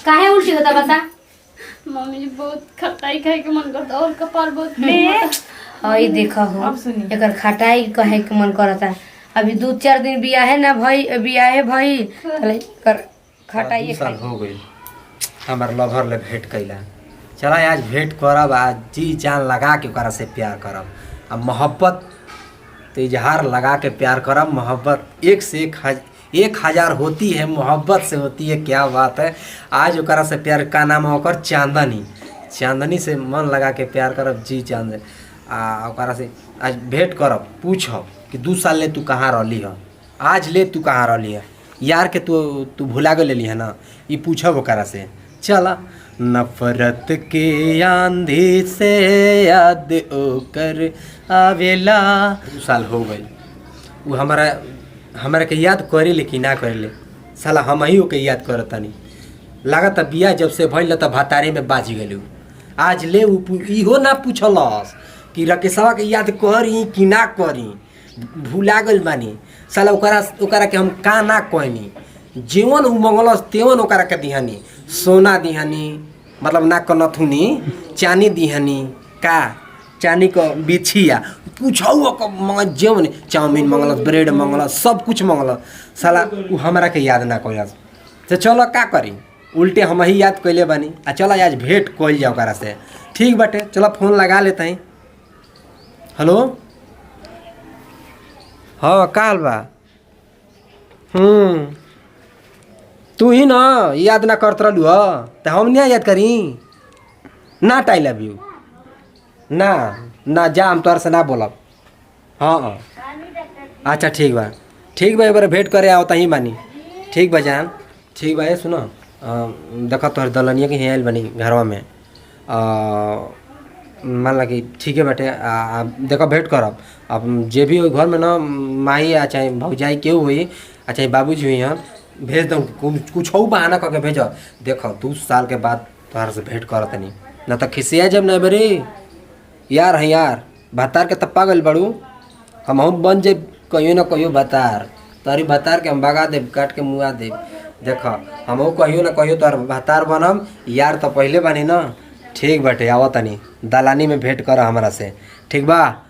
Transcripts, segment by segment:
काहे उल्टी होता बता? मम्मी जी बहुत खटाई खाए के मन करता और कपार बहुत हई देखा हो एकर खटाई कहे के मन करता। अभी 2-4 दिन बियाहे ना भई बियाहे भई कर खटाई साल हो गई हमार लवर ले भेंट कैला। चला आज भेंट करब, आज जी जान लगा के ओकरा से प्यार करब। अब मोहब्बत तो इजहार लगा के प्यार करब। मोहब्बत एक से 1000 होती है, मोहब्बत से होती है। क्या बात है। आज ओकरा से प्यार का नाम है ओकर चांदनी। चांदनी से मन लगा के प्यार करब जी चांद ओकरा से आज भेंट करब। पूछब कि 2 साल ले तू कहाँ रहली है, आज ले तू कहाँ रहली है, यार के तू भुला गए लेली है ना, ये पूछब ओकरा से। चला नफरत के आंधी से याद ओकर आवेला। 2 साल हो गई वो हमारा के याद करे ले कि ना करे ले। साला हम ही ओके याद करतानी। लागत बिया जब से भइल त भातारे में बाज गेलू। आज ले इहो ना पूछलस कि राकेशवा के याद करी कि ना करी, भुला गइल बानी। साला ओकरा के हम का ना कहनी। जीवन उ मंगलस तेवन ओकरा के दिहानी। सोना दिहानी मतलब ना कनथुनी, चानी दिहानी का चानी का बिछिया पूछौ जेवन चाउमीन मंगलस, ब्रेड मंगलस, सब कुछ मंगलस। साला उ हमरा के याद ना कइलस। तो चलो का करी, उल्टे हम ही याद कैले बानी। आ चलो आज भेंट कइल जाओ ओकरा से। ठीक बाटे, चलो फोन लगा लेते हैं। हेलो हाँ काल बा। तू ही ना याद ना करत रहलू ह तो हम नहीं याद करी ना। आई लव यू ना जा, हम तोहर से ना बोलब। हाँ अच्छा ठीक बा एक बार भेंट करे आओ तही बानी। ठीक बा जान, ठीक बा। ये सुनो देखा तोहर दलनिया के यहाँ आयल बनी घरवा में। मान ला कि ठीक है बेटे। देखो भेंट करब। अब जे भी हो घर में ना माई आ चाहे भौजाई केहू हुई आ चाहे बाबूजी हुई हैं, भेज दो कुछ बहाना करके भेजो। देखो 2 साल के बाद तोहर से भेंट करत नहीं ना तो खिसिया जब न बरे यार है यार। भतार के तप्पा गल बड़ू हम बन जे कहियो ना कहियो भतार। तोहरी भतार के हम भगा देब, काट के मुआ देब। देखो हम कहियो ना कहियो तोहर भतार बनम यार। तो पहले बनी ना। ठीक बाटे आवा तनी दलानी में भेंट कर हमरा से। ठीक बा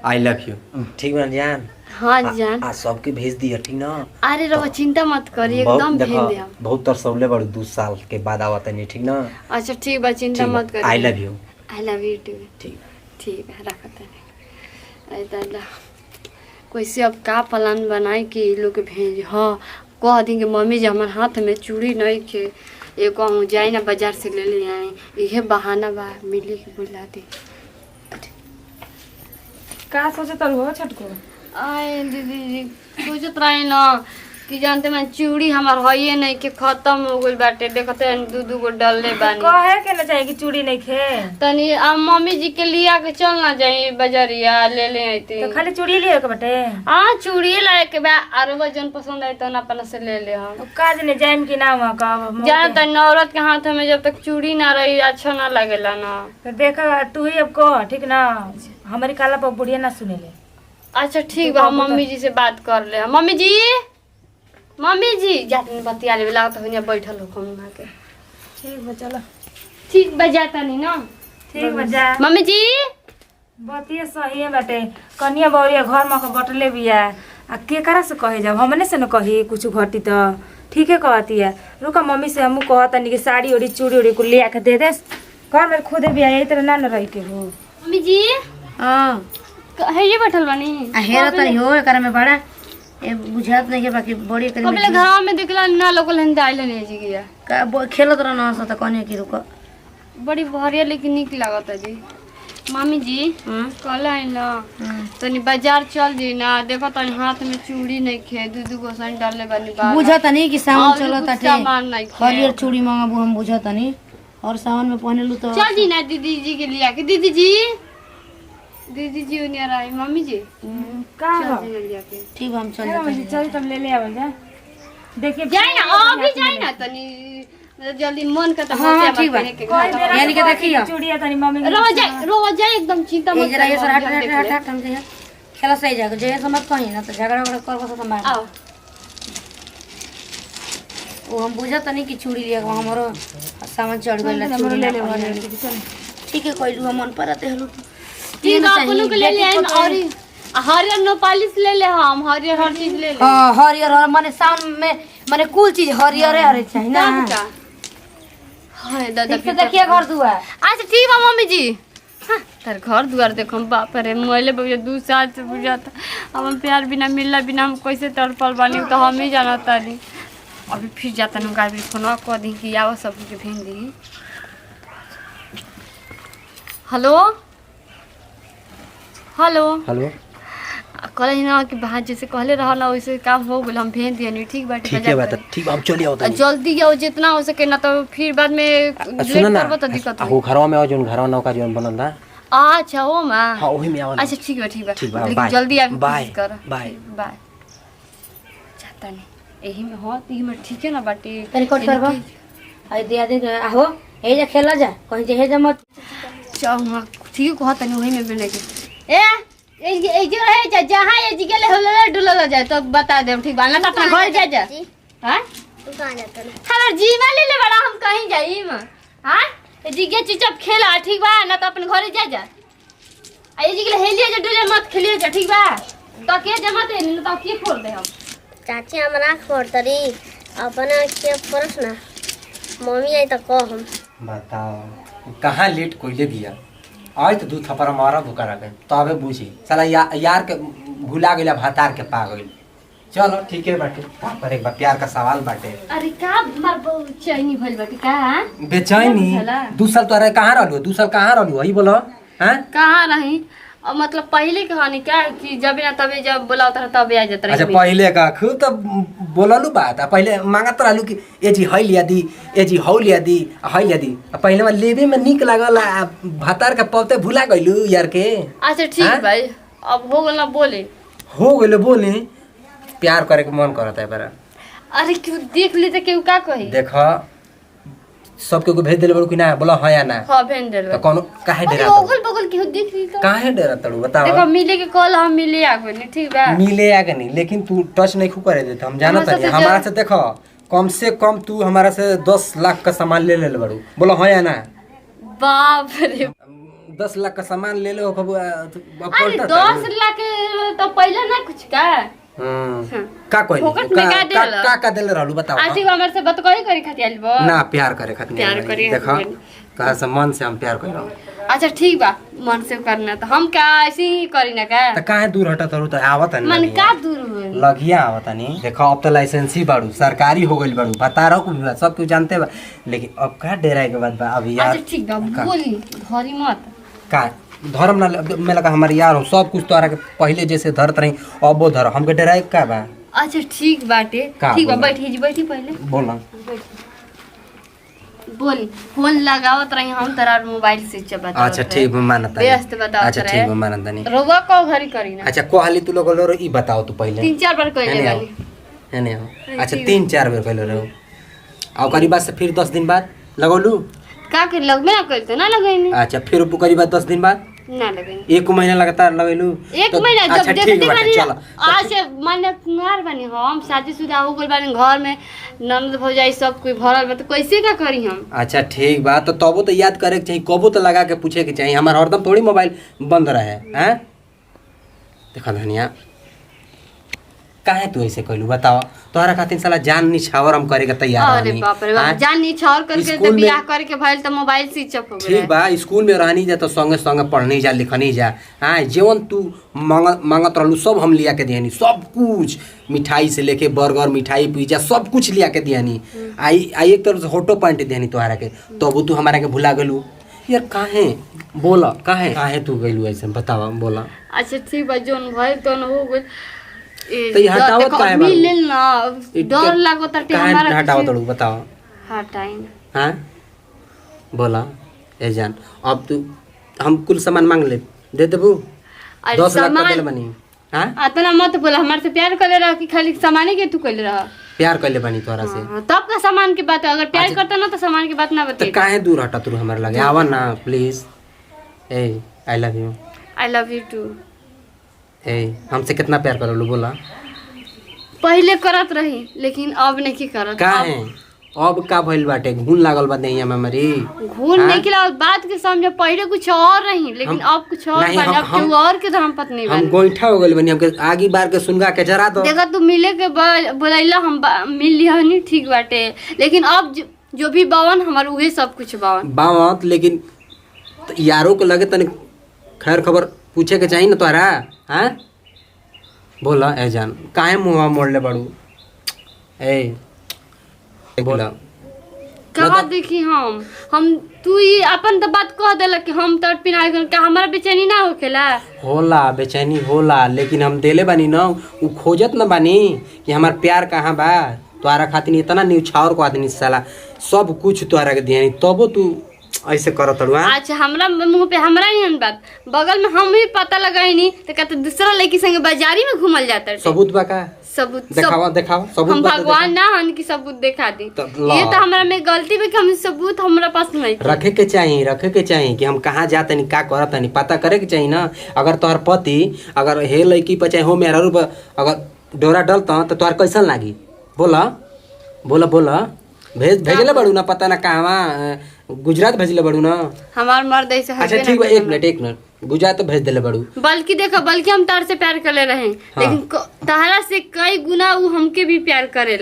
आई लव यू। ठीक बा जान। हाँ जान सबके भेज दिया ठीक ना। अरे रवा चिंता मत करी, एकदम भेज दे हम। बहुत तरसौले बड़ू 2 साल के बाद आवा तनी ठीक ना। अच्छा ठीक बा, चिंता मत करी। I love you too. ठीक है रखत है। अरे दादा कैसे अब का प्लान बनाए कि लोग के भेज। हाँ कह दी कि मम्मी जी हमारे हाथ में चूड़ी नहीं के एगो हम जाए ना बाजार से ले ले आए। इहे बहाना बा मिली के बुला दी। का सोचत हो छटको? आए दीदी जी सोचत रही ना कि जानते मैं चूड़ी हमार हइये नहीं के खत्म हो गइल बाटे। देखते 2 गो डलले बानी। कहे के ना चाहिए कि चूड़ी नहीं खे तनी अब मम्मी जी के लिया के चल ना जाई बाजारिया ले ले आती। तो खाली चूड़ी लिए के बटे? हां चूड़ी लाए के बा आरो वजन पसंद आई तो ना अपन से ले ले हम। काज ने जाइम कि ना हुआ का जान त औरत के हाथ में जब तक चूड़ी ना रही अच्छा ना लगेला ना। तो देखा तू ही अब कह ठीक ना, हमारी काला पर बुढ़िया ना सुनेले। अच्छा ठीक बा, मम्मी जी से बात कर ले। मम्मी जी जाते बतिया ले लागत हो बैठल हो कम के। ठीक बा चलो। ठीक बा जाता नहीं ना। ठीक बा जा। मम्मी जी बतिया सही है बाटे। कनिया बौरिया घर में बटले बिया आ के करा से कहे जब हमने से न कही कुछ घटी तो ठीक है कहती है। रुका मम्मी से हमू कहता नहीं कि साड़ी ओड़ी चूड़ी ओड़ी को ले आके दे दे। घर में खुदे बिया यही तरह ना रही के हो। मम्मी जी हां हेजे बैठल बानी। हेरा तनी हो एकरा में बड़ा ए बुझात नहीं के बाकी बड़ी करी। कबले घर में देखला ना लोकल हन दाइल नहीं जी गया का खेलत रह ना त कने की रुक बड़ी भरिया लेकिन निक लागत है जी। मम्मी जी कल है ना तनी बाजार चल जी ना। देखो तनी हाथ में चूड़ी नहीं खे 2 गो सन डालले बानी बा। बुझत नहीं कि सावन चलत आटे सामान नहीं खे। हरियर चूड़ी मांगबू हम बुझत नहीं और सावन में पहनलू तो चल जी ना दीदी जी के लिए के दीदी जी उन्हें आई मम्मी जी का ठीक हम चल चल तब ले ले आवल जा। देखिए जाए ना अभी जाए ना तनी जल्दी मन का तो हां ठीक बा यानी के देखियो चूड़िया तनी मम्मी रोज जाए एकदम चिंता मत जरा ये सर हट हम दे खेला सही जाकर जे समझ कहीं ना तो झगड़ा वगड़ा कर तो मार आओ वो हम बुझा तनी कि चूड़ी लिया हमारो सामान चढ़ गइल चूड़ी ले ले ठीक है कोई हम मन पर आते हलो ठीक है अपन को ले ले और हरियर नो पॉलिश ले ले हम हरियर हर चीज ले ले हां हरियर हर माने साउंड में माने कुल चीज हरियर है चाहिए ना हाय दादा फिर देखिए घर दुआ अच्छा ठीक है मम्मी जी हाँ तार घर दुआर देखो बाप रे मोबाइल पे 2 साल से बुझाता अब हम प्यार बिना मिलना बिना हम कैसे तड़पल बानी तो हम ही जानता नहीं अभी फिर जाता ना गाड़ी फोन कह दी कि आओ सब के भेज दी हेलो हेलो हेलो कल ना कि बाहर जैसे कहले रहा ना वैसे काम हो गया हम भेज दिए ठीक बात ठीक है बात ठीक हम चलिए होता जल्दी आओ जितना हो सके ना तो फिर बाद में लेट करबो तो दिक्कत हो घरवा में जोन घरवा नौका जोन बनल था अच्छा हो मां हां ओही में आवल अच्छा ठीक है लेकिन जल्दी आ बाय कर बाय बाय चाहता नहीं यही में हो ती में ठीक है ना बाटी तनी कोट करबो आई दिया दे आहो ए जा खेला जा कहीं जे जा मत चाह ठीक कहत नहीं वही में बने के ए जो है जहां ये जिगले होले डुलल जाए तो बता दे ठीक बा ना तो अपना घर जा जा हां तू कहां जाता है हमर जीवा ले ले बड़ा हम कहीं जाई में हां ए जिगे चुपचाप खेला ठीक बा ना तो अपन घर जा जा आ ये जिगले हेलिए जा डुले मत खेलिए जा ठीक बा तो के जमा दे न तो के फोड़ दे हम चाची हमरा फोड़तरी अपना के परस ना मम्मी आई तो कह हम बताओ कहाँ लेट कोइले दिया आज तो 2 थप्पड़ मारा भूखा रखे तबे बुझी साला यार के भुला गइला भातार के पा गइल चलो ठीक है बाटे का पर एक बार प्यार का सवाल बाटे अरे का मार चैनी भइल बाटे का बेचैनी 2 साल तो कहाँ रहलू 2 साल कहाँ रहलू वही बोलो हैं कहाँ रही और मतलब पहले कहानी क्या है कि जब ना तभी जब बुलाता रहा तब आ जाता अच्छा पहले का खूब तो बोललू बात पहले मांगत रहलू कि ए जी हई लिया दी ए जी हौ लिया दी हई लिया दी पहले में लेबे में निक लागल भातार का पौते भुला गइलू यार के अच्छा ठीक भाई अब हो गल ना बोले हो गइले बोले प्यार करे के मन करता है पर अरे क्यों देख लेते क्यों का कही देखो सबके को भेज देले बड़ू कि ना बोला हां या ना हां भेज देल तो कोनो काहे अरे डरा ओगल बगल क्यों देख ली तो काहे डरा तड़ू बताओ देखो मिले के कॉल हम मिले आगो नहीं ठीक बा मिले आगे नहीं लेकिन तू टच नहीं खू करे देता हम जानत नहीं हमारा से देखो कम से कम तू हमारा से 10 लाख का सामान ले ले बड़ू बोलो हां या ना बाप रे 10 लाख का सामान ले लो कब अरे 10 लाख तो पहले ना कुछ का का कोई फोकट में का देला का देले रहलू बताओ आज हमर से बात करी करी खाती आइल बा ना प्यार करे खातिर प्यार करे देखो कहा से मन से हम प्यार कर रहा अच्छा ठीक बा मन से करना तो हम का ऐसे ही करी ना का त काहे दूर हटा तरू त आवत नहीं मन का दूर हो लगिया आवत नहीं देखो अब तो लाइसेंस ही बाड़ू सरकारी हो गइल बाड़ू बता रहा हूं सब कुछ जानते बा लेकिन अब का डेराए के बाद बा अब यार अच्छा ठीक बा बोली धरी मत का धर्म ना मैं लगा हमारे यार हो सब कुछ तोरा के पहले जैसे धरत रही अब वो धर हमके डेराए का बा अच्छा ठीक बाटे का ठीक बा बोला? बैठी पहले बोला बोली फोन लगावत रही हम तोरा मोबाइल से बता अच्छा ठीक बा मानता व्यस्त बताओ अच्छा ठीक बा मानता नहीं रोवा को घरी करी ना अच्छा कहली तू लोग लो ई बताओ तू पहले 3-4 बार कहले है बानी है नहीं हो अच्छा 3-4 बार कहले रहो और करीब से फिर 10 दिन बाद लगौलू का कर लगबे ना करते ना लगैनी अच्छा फिर करीब 10 दिन बाद ना लगैनी 1 महीना लगातार लगैलू एक महीना जब अच्छा देखते ठीक बाटे बानी चलो आज से माने कुंवार बानी हम शादीशुदा हो गइल बानी घर में नंद भौजाई सब कोई भरल बा तो कैसे का करी हम अच्छा ठीक बा तो तबो तो याद करे के चाहिए कबो तो लगा के पूछे के चाहिए हमार हरदम थोड़ी मोबाइल बंद रहे हैं देखो धनिया काहे तू ऐसे कहलू बताओ तोहरा खातिर साला जान निछावर हम करे के तैयार अरे रहनी बाप रे बाप हैं? जान नी छोड़ करके स्कूल तो में- बियाह करे के भइल तो मोबाइल स्विच ऑफ हो ठीक गइल बा स्कूल में रहनी जा तो संगे संगे पढ़नी जा लिखनी जा हाँ जीवन तू मांगत रहलू सब हम लिया के दियानी सब कुछ मिठाई से लेके बर्गर मिठाई पिज्जा सब कुछ लिया के दियानी आई एक तरह से होटो पैंट दियानी तोहरा के तब तू हमारा के भुला गेलू यार काहे बोला काहे तू गइलू ऐसे बतावा बोला अच्छा ठीक बा जोन भइल तो हो गइल तो ये हटावत काहे बा? मिल ना डर लागो ताटे हमारा हटाओ तड़ू बताओ हटाई हाँ बोला ए जान अब तू हम कुल सामान मांग ले दे देबू 10 लाख का दिल बनी हाँ अतना मत बोला हमारे से प्यार करे रहा कि खाली सामान के तू कइले रहा प्यार कर ले बनी तोरा से तब का सामान की बात है अगर प्यार करता ना तो सामान की बात ना तो बते काहे दूर हटा तू हमारे लगे आवा ना प्लीज ए I love you I love you too ए हमसे कितना प्यार करो बोला। पहले करत रही लेकिन अब नहीं करत। का है अब का भइल बाटे घून लागल बा नहीं हमारी घून नहीं खिला बात के समझे पहले कुछ और रही लेकिन अब कुछ और नहीं, बने अब केहू और के धर्म पत्नी हम बने। गोईठा हो गइल बनी हमके आगी बार के सुनगा के जरा दो। देखा तू मिले के बोलैला हम मिल लिया नहीं ठीक बाटे लेकिन अब जो भी बावन हमार उहे सब कुछ बावन बावत लेकिन तो यारों के लगे तने खैर खबर पूछे के चाहिए ना तोहरा। हैं बोला ए जान काहे मुंह मोड़ ले बड़ू ए बोला कहा देखी हम तू ही अपन तो बात कह देला कि हम तड़ पिनाए का हमारा बेचैनी ना होखेला। होला बेचैनी होला लेकिन हम देले बानी ना उ खोजत न बानी कि हमार प्यार कहाँ बा। तोहरा खातिर इतना न्यूछावर को आदमी साला सब कुछ तोहरा के दियानी तबो तू ऐसे करत हड़ुआ। अच्छा हमरा मुंह पे हमरा नहीं बात बगल में हम ही पता लगाईनी तो कहते दूसरा लड़की संगे बाजारी में घूमल जाता है। सबूत बा का सबूत देखावा देखावा सबूत हम बा तो भगवान ना हन की सबूत दिखा दी। तो ला। ये तो हमरा में गलती भी कि हम सबूत हमरा पास नहीं रखे के चाहिए कि हम कहाँ जाते नहीं का करत नहीं पता करे के चाहिए ना। अगर तोहर पति अगर हे लड़की पर चाहे हो मेरा रूप अगर डोरा डलता तो तोहर कैसन लागी बोला बोला बोला भेजले बड़ू ना पता ना कहाँ गुजरात भेजले बड़ू ना हमार मर्द ऐसे अच्छा ठीक बा एक मिनट गुजरात तो भेज देले बड़ू। बल्कि देखो बल्कि हम तार से प्यार करे रहे लेकिन तारा से कई गुना वो हमके भी प्यार करे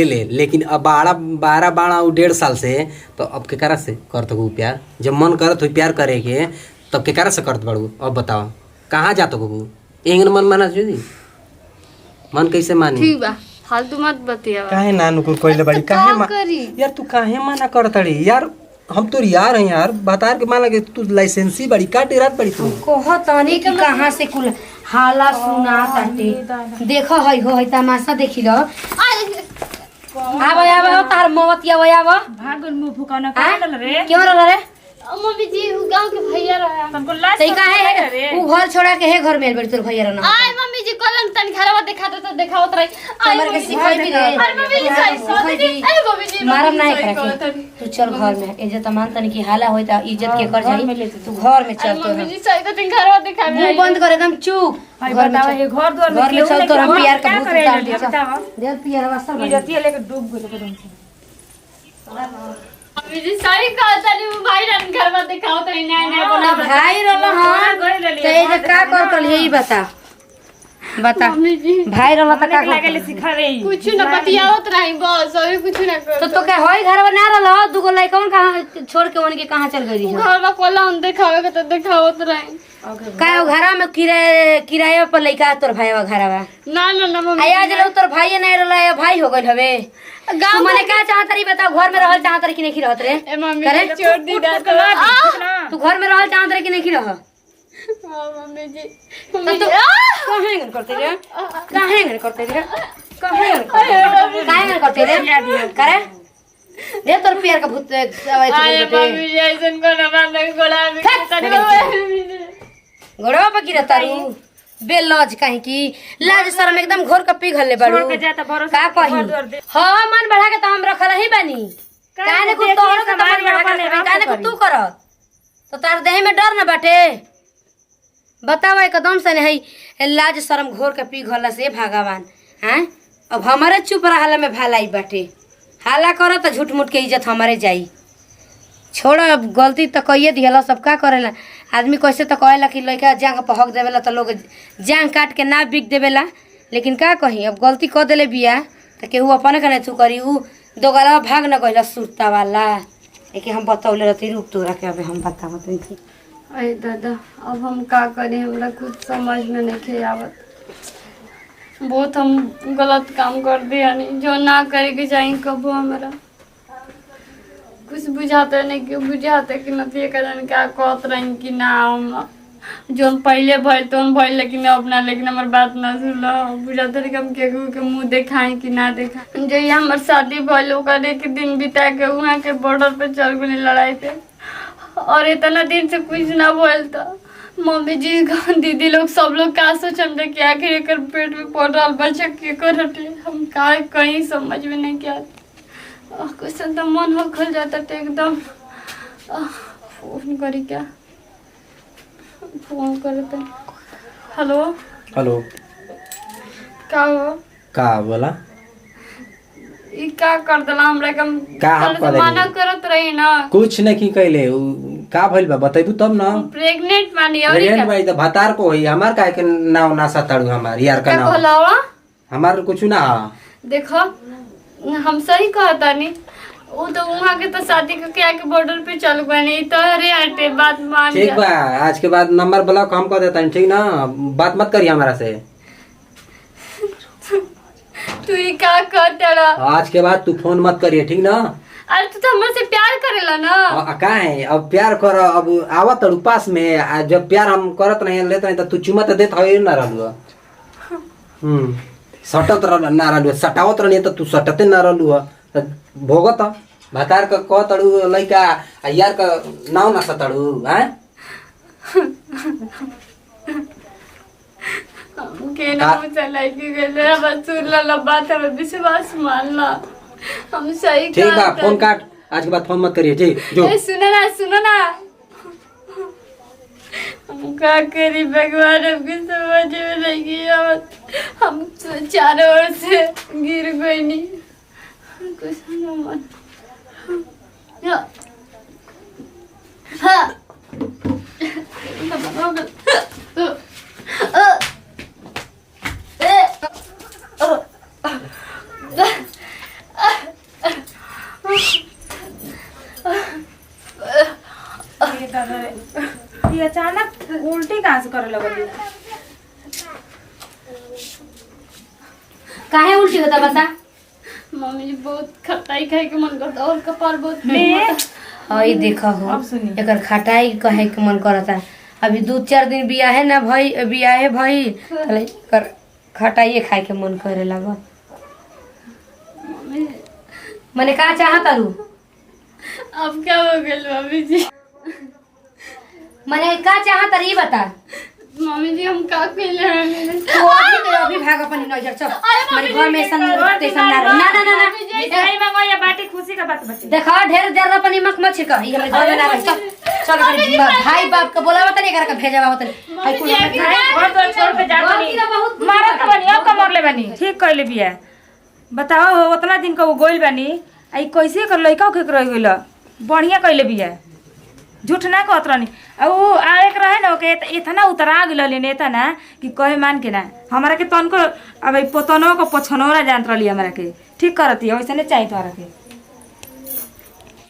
ले लेकिन अब 12 1.5 साल से तो अब के करा से करत हो प्यार जब मन करत हो प्यार करे के तब के करा से करत बड़ू। अब बताओ कहाँ जात हो एंगन मन माना जी मन कैसे मानी। ठीक बा फालतू मत बतिया काहे नानू को कोइले बड़ी काहे यार तू काहे मना करतड़ी यार हम तो यार हैं यार बता के मान लगे तू लाइसेंसी बड़ी का डेरात बड़ी तू कहो तनी कि कहाँ से कुल हाला सुना ताटे देखो हई हो हई तमाशा देखी लो आवा तार मोवतिया आवा भागल मुंह फुकाना का रे क्यों रला रे मम्मी जी गांव के भैया रहा तुमको लाज तई काहे रे उ घर छोड़ा के हे घर में बड़ी तोर भैया रहना आय मम्मी जी कलम तन घरवा दिखाते तो दिखावत रही हमर के सिखाई भी रे अरे मम्मी जी अरे मम्मी जी मारम नहीं करे तू चल घर में इज्जत मान तनी की हाला होई त इज्जत के कर जाई तू घर में चल तो मम्मी जी सही तो तन घरवा दिखा मुंह बंद कर एकदम चुप भाई बतावा ये घर द्वार में घर में चल तो हम प्यार का भूत उतार दे बतावा दे प्यार वास्ता इज्जतिया लेके डूब गेल एकदम से मम्मी जी सही कहा तनी भाई रन घरवा दिखावत रही नया बोला भाई रहला हां ते जे का कर कल यही बता मम्मी जी भाई रहला त का लागले सिखावे कुछ न बतियावत रही बस अभी कुछ न कर तो क्या होई घर बना रहला दुगो लइकन कहां छोड़ के उनके कहां चल गई है घरवा कलम दिखावे के तो दिखावत रही का घरा में किराया पर लइका तोर भाईवा घरवा ना ना ना मम्मी आया जलो तोर भाई नहीं रहला भाई हो गइल हवे गांव मने का चाहत रही बताओ घर में रहल चाहत रही कि नहीं रहत रे ए मम्मी जी छोड़ दी डांट तू घर में रहल चाहत रही कि नहीं रह मम्मी जी तो तू काहे गन करते रे काहे गन करते रे काहे गन करते रे करे दे तोर प्यार का भूत अरे मम्मी जी ऐसन को ना मारने गोला में गोड़वा पर गिरा तारू बेलज कहीं की लाज शरम एकदम घोर का पिघल ले बड़ू के जाता भरोसा का कही हां मन बढ़ा के तो हम रखल ही बानी काहे को तोहर के मन बढ़ा के काहे को तू कर तो तार देह में डर न बाटे बताओ एकदम से नहीं लाज शरम घोर के पिघल से भगवान हैं अब हमारे चुप रहला में भलाई बाटे हाला करो तो झूठ मूठ के इज्जत हमारे जाई छोड़ अब गलती तो कहिए दिहला सब का करेला आदमी कैसे तो कहेला कि लड़का जांग पर हक देवेला तो लोग जांग काट के ना बिक देवेला लेकिन का कही अब गलती कर देले बिया तो केहू अपने का नहीं करी उ दो गला भाग न गइला सुरता वाला लेकिन हम बतौले रहती रूप तोरा के अब हम बतावत नहीं। अरे दादा अब हम का करें हमरा कुछ समझ में नहीं आवत बहुत हम गलत काम कर दिया नहीं जो ना करे के चाहिए कबो हमरा कुछ बुझाते नहीं कि बुझाते कि नतिया करन का कहत रही कि ना हम जोन पहले भइल तोन भइल लेकिन अपना लेकिन हमार बात ना सुनलो बुझाते रही कि हम केहू के मुंह देखाई कि ना देखाई जो हमार शादी भइल ओकर एक दिन बिता के वहाँ के बॉर्डर पे चल गई लड़ाई पे और इतना दिन से कुछ ना भइल था मम्मी जी दीदी लोग सब लोग का सोचम कि आखिर एक पेट में पड़ रहा बच्चा के कर हटे हम का कहीं समझ में नहीं क्या कुछ तो मन हो खुल जाता तो एकदम फोन करी क्या फोन करते हेलो हेलो का हो का बोला ई का कर देला हमरा के हम का हम कल कर से देली? मना करत रही ना कुछ नहीं की कैले का भइल बा बतैबू तब ना। प्रेग्नेंट बानी और प्रेग्नेंट भाई तो भतार को होई हमार काहे के नाव ना सताड़ू हमार यार का का नाव बोलावा हमार कुछ ना देखो हम सही कहता नहीं वो तो वहाँ के तो शादी करके आके बॉर्डर पे चल गए नहीं तो अरे हटे बात मान ठीक जा बा आज के बाद नंबर ब्लॉक हम कर देता ठीक ना बात मत करिए हमारा से। तू ही का कहता रहा आज के बाद तू फोन मत करिए ठीक ना। अरे तू तो हमसे से प्यार करेला ना का है अब प्यार कर अब आवत तड़ू पास में जब प्यार हम करत नहीं लेते नहीं तो तू चुमा तो देत है ना रहलू। सटत ना रहलू सटावत रहनी तो तू सटते ना रहलू भोगत भतार का कह तड़ू लइका यार का नाव ना सतड़ू हैं के ना चलाई के गले बस सुन ला बात है विश्वास मानना हम सही ठीक बा फोन काट आज के बाद फोन मत करिए ठीक जो सुनो ना हम क्या करी भगवान हमके समझ में नहीं गया हम चारों ओर से गिर गई नहीं कुछ ना मत हाँ ये अचानक उल्टी कहाँ से करे लगल? काहे उल्टी होता बता। मम्मी जी बहुत खटाई खाए के मन करता और कपार बहुत हई देखा हो अब सुनी। एकर खटाई कहे के मन करता। अभी 2-4 दिन बियाहे ना भई बियाहे भई तले एकर खटाई खाए के मन करे लगा। मने का चाहता रू अब क्या हो गया मम्मी जी मने का चाहता री बता। मम्मी जी हम का कइले रहनी तू अभी भाग अपन नजर चल मेरे घर में स्टेशन ना रह। ना ना ना ना नहीं मांगो ये बाटी खुशी का बात बची। देखा ढेर जरा अपन नमक मत छिड़का ई हमरे घर में ना रह। चल चल अरे भाई बाप के बोलावा तनी करा के भेजावा होतनी भाई कुल और तो छोड़ के जा बनी मारत बनी अब कमर ले बनी ठीक कइले बिया। बताओ हो उतना दिन का वो गोइल बनी आई कैसे कर लइका के रह गइल बढ़िया कइले बिया झूठ ना कहत रहनी अब वो एक रहे ना के इतना उतरा गेल लेने इतना कि कहे मान के ना हमारा के तन को अब पोतनो को पछनोरा जानत रहली हमारा के ठीक करती वैसे नहीं चाहिए तोरा के।